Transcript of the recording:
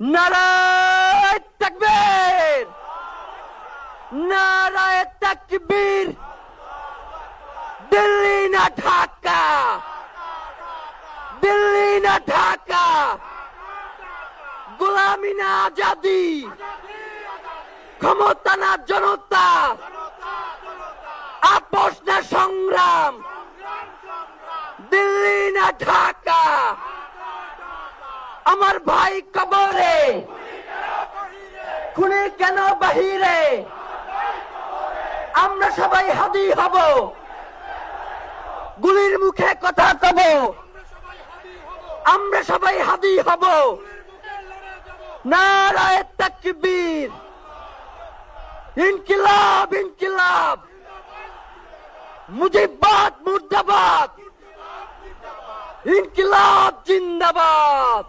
নারায়ে তাকবীর, নারায়ে তাকবীর। দিল্লি না ঢাকা, দিল্লি না ঢাকা, গোলামি না আজাদি, ক্ষমতা না জনতা, আপোষ না সংগ্রাম। দিল্লি না ঢাকা, আমার ভাই কবরে, খুনি কেন বাহিরে, আমরা সবাই হাদি হব, গুলির মুখে কথা কব, আমরা সবাই হাদি হব। নারায়ে তাকবীর, ইনকিলাব ইনকিলাব, মুজিবাদ মুর্দাবাদ, ইনকিলাব জিন্দাবাদ।